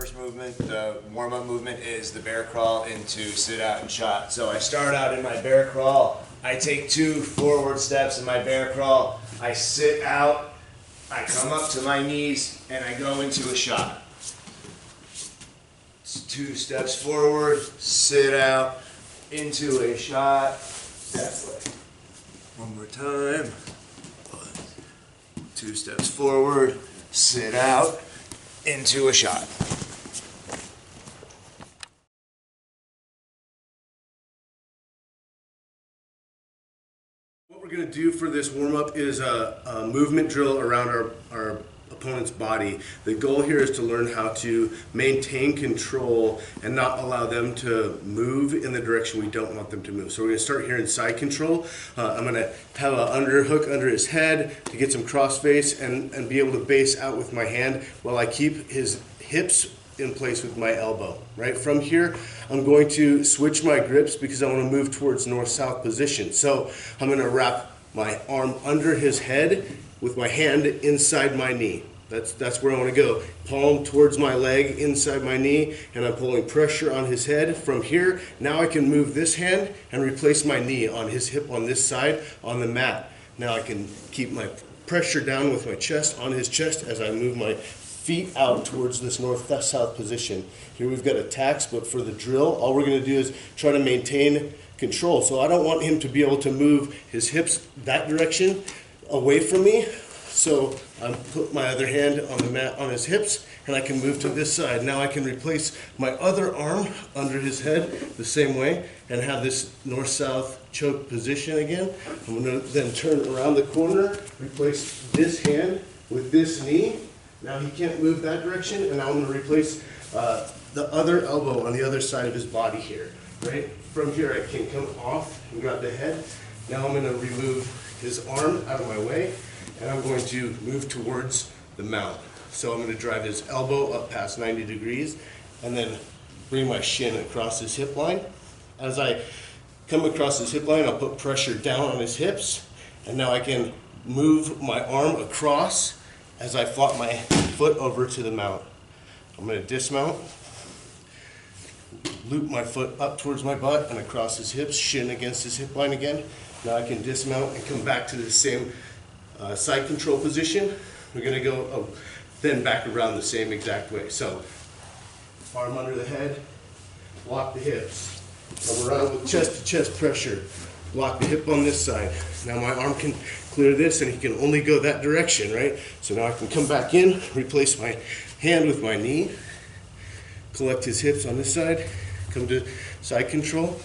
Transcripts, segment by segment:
First movement, the warm-up movement, is the bear crawl into sit out and shot. So I start out in my bear crawl, I take 2 forward steps in my bear crawl, I sit out, I come up to my knees, and I go into a shot. 2 steps forward, sit out, into a shot, that way. One more time. 2 steps forward, sit out, into a shot. What we're going to do for this warm-up is a movement drill around our opponent's body. The goal here is to learn how to maintain control and not allow them to move in the direction we don't want them to move. So we're going to start here in side control. I'm going to have an underhook under his head to get some cross face and be able to base out with my hand while I keep his hips in place with my elbow. Right from here, I'm going to switch my grips because I want to move towards north-south position. So I'm going to wrap my arm under his head with my hand inside my knee. That's where I want to go. Palm towards my leg, inside my knee, and I'm pulling pressure on his head. From here, now I can move this hand and replace my knee on his hip on this side on the mat. Now I can keep my pressure down with my chest on his chest as I move my feet out towards this north-south position. Here we've got attacks, but for the drill, all we're going to do is try to maintain control. So I don't want him to be able to move his hips that direction away from me. So I put my other hand on the mat on his hips and I can move to this side. Now I can replace my other arm under his head the same way and have this north-south choke position again. I'm going to then turn around the corner, replace this hand with this knee. Now he can't move that direction, and now I'm going to replace the other elbow on the other side of his body here. Right? From here I can come off and grab the head. Now I'm going to remove his arm out of my way, and I'm going to move towards the mount. So I'm going to drive his elbow up past 90 degrees, and then bring my shin across his hip line. As I come across his hip line, I'll put pressure down on his hips, and now I can move my arm across as I flop my foot over to the mount. I'm going to dismount, loop my foot up towards my butt and across his hips, shin against his hip line again. Now I can dismount and come back to the same side control position. We're going to go then back around the same exact way. So arm under the head, lock the hips. Come around with chest-to-chest pressure. Lock the hip on this side. Now my arm can clear this and he can only go that direction, right? So now I can come back in, replace my hand with my knee, collect his hips on this side, come to side control.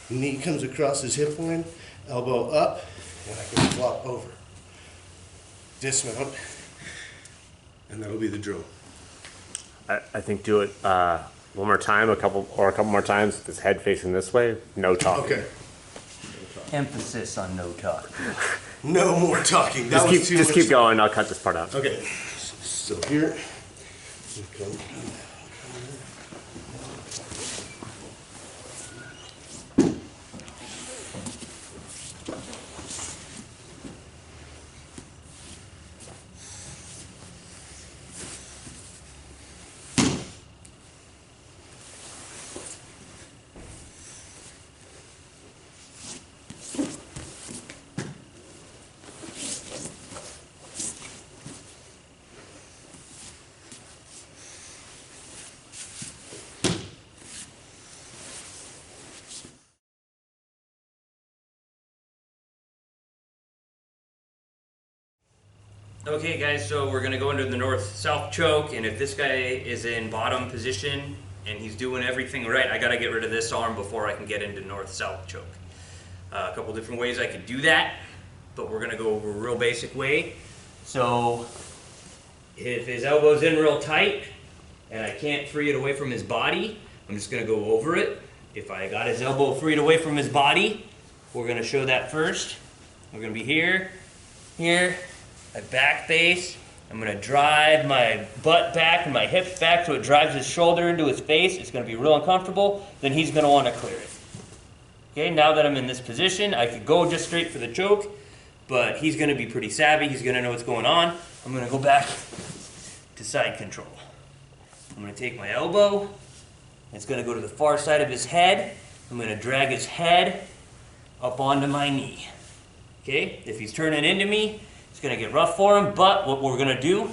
Knee comes across his hip line, elbow up, and I can flop over. Dismount, and that'll be the drill. I think do it one more time, a couple more times with his head facing this way, no talking. Okay. Emphasis on no talk. No more talking. Just keep going. I'll cut this part out. Okay. So here, we come. Okay guys, so we're going to go into the north-south choke, and if this guy is in bottom position and he's doing everything right, I got to get rid of this arm before I can get into north-south choke. A couple different ways I could do that, but we're going to go over a real basic way. So if his elbow's in real tight and I can't free it away from his body, I'm just going to go over it. If I got his elbow freed away from his body, we're going to show that first. We're going to be here, here, my back face. I'm going to drive my butt back and my hips back so it drives his shoulder into his face. It's going to be real uncomfortable. Then he's going to want to clear it. Okay, now that I'm in this position, I could go just straight for the choke, but he's going to be pretty savvy. He's going to know what's going on. I'm going to go back to side control. I'm going to take my elbow. It's going to go to the far side of his head. I'm going to drag his head up onto my knee. Okay? If he's turning into me, it's going to get rough for him, but what we're going to do,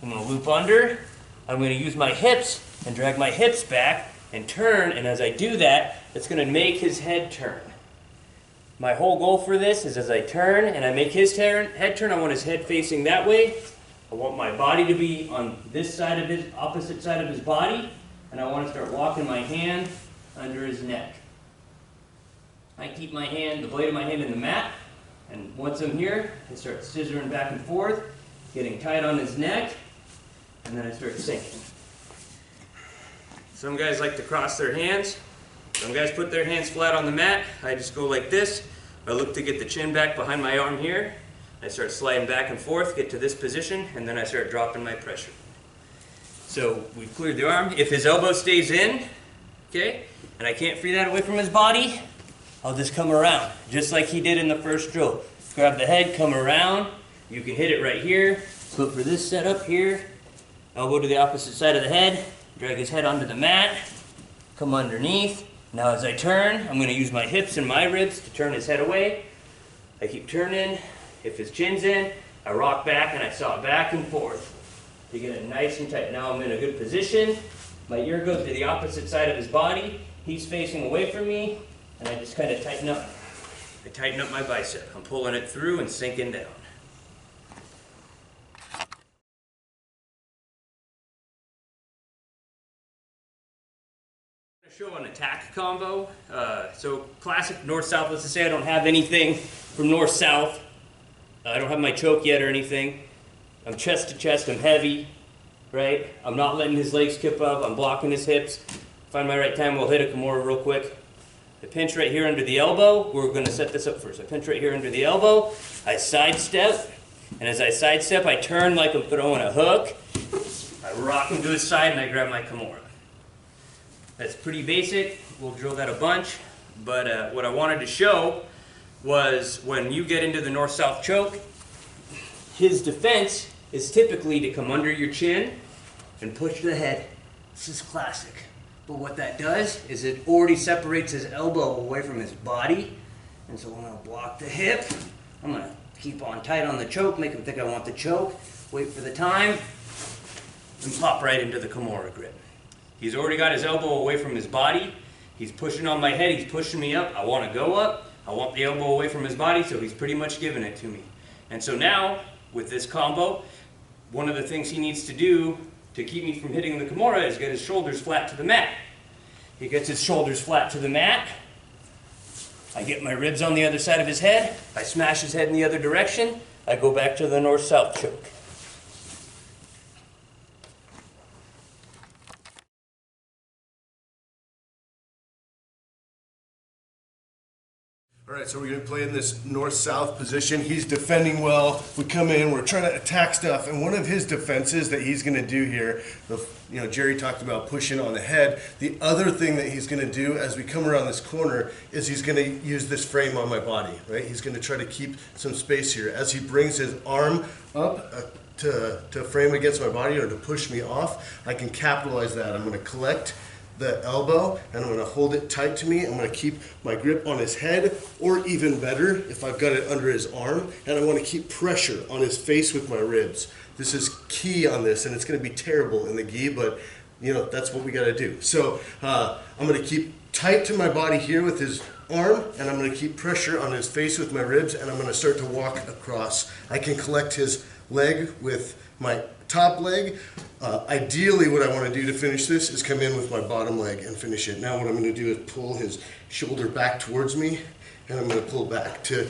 I'm going to loop under. I'm going to use my hips and drag my hips back and turn, and as I do that, it's going to make his head turn. My whole goal for this is as I turn and I make his head turn, I want his head facing that way. I want my body to be on this side of his, opposite side of his body, and I want to start walking my hand under his neck. I keep my hand, the blade of my hand in the mat, and once I'm here, I start scissoring back and forth, getting tight on his neck, and then I start sinking. Some guys like to cross their hands. Some guys put their hands flat on the mat. I just go like this. I look to get the chin back behind my arm here. I start sliding back and forth, get to this position, and then I start dropping my pressure. So we've cleared the arm. If his elbow stays in, okay, and I can't free that away from his body, I'll just come around, just like he did in the first drill. Grab the head, come around. You can hit it right here. But for this setup here, elbow to the opposite side of the head, drag his head onto the mat, come underneath. Now as I turn, I'm going to use my hips and my ribs to turn his head away. I keep turning. If his chin's in, I rock back and I saw back and forth to get it nice and tight. Now I'm in a good position. My ear goes to the opposite side of his body. He's facing away from me, and I just kind of tighten up. I tighten up my bicep. I'm pulling it through and sinking down. Show an attack combo. So classic north-south. Let's just say I don't have anything from north-south. I don't have my choke yet or anything. I'm chest to chest. I'm heavy, right? I'm not letting his legs kip up. I'm blocking his hips. Find my right time. We'll hit a Kimura real quick. I pinch right here under the elbow. We're going to set this up first. I pinch right here under the elbow. I sidestep. And as I sidestep, I turn like I'm throwing a hook. I rock him to his side and I grab my Kimura. That's pretty basic. We'll drill that a bunch. But what I wanted to show was when you get into the north-south choke, his defense is typically to come under your chin and push the head. This is classic. But what that does is it already separates his elbow away from his body. And so I'm going to block the hip. I'm going to keep on tight on the choke, make him think I want the choke, wait for the time, and pop right into the Kimura grip. He's already got his elbow away from his body. He's pushing on my head. He's pushing me up. I want to go up. I want the elbow away from his body, so he's pretty much giving it to me. And so now, with this combo, one of the things he needs to do to keep me from hitting the Kimura is get his shoulders flat to the mat. He gets his shoulders flat to the mat. I get my ribs on the other side of his head. I smash his head in the other direction. I go back to the north-south choke. All right, so we're going to play in this north-south position. He's defending well. We come in, we're trying to attack stuff, and one of his defenses that he's going to do here, Jerry talked about pushing on the head. The other thing that he's going to do as we come around this corner is he's going to use this frame on my body, right? He's going to try to keep some space here. As he brings his arm up to frame against my body or to push me off, I can capitalize that. I'm going to collect the elbow and I'm going to hold it tight to me. I'm going to keep my grip on his head, or even better if I've got it under his arm, and I want to keep pressure on his face with my ribs. This is key on this, and it's going to be terrible in the gi, but that's what we got to do. So I'm going to keep tight to my body here with his arm, and I'm going to keep pressure on his face with my ribs, and I'm going to start to walk across. I can collect his leg with my top leg. Ideally, what I want to do to finish this is come in with my bottom leg and finish it. Now what I'm going to do is pull his shoulder back towards me, and I'm going to pull back to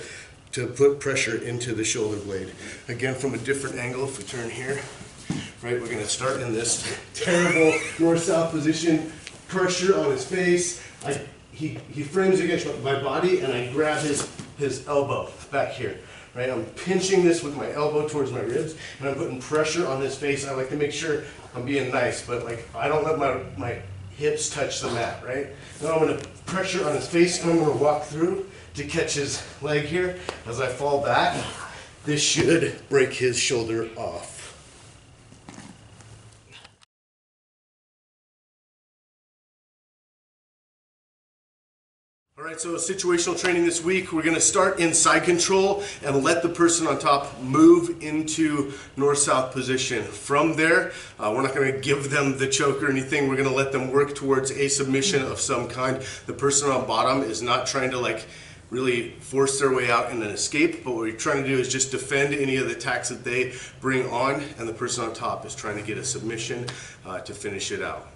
put pressure into the shoulder blade. Again, from a different angle, if we turn here, right, we're going to start in this terrible north-south position, pressure on his face. He frames against my body, and I grab his elbow back here. Right, I'm pinching this with my elbow towards my ribs, and I'm putting pressure on his face. I like to make sure I'm being nice, but I don't let my hips touch the mat, right? Now I'm going to pressure on his face, and I'm going to walk through to catch his leg here. As I fall back, this should break his shoulder off. All right, so situational training this week, we're going to start in side control and let the person on top move into north-south position. From there, we're not going to give them the choke or anything. We're going to let them work towards a submission of some kind. The person on bottom is not trying to really force their way out in an escape, but what we're trying to do is just defend any of the attacks that they bring on, and the person on top is trying to get a submission to finish it out.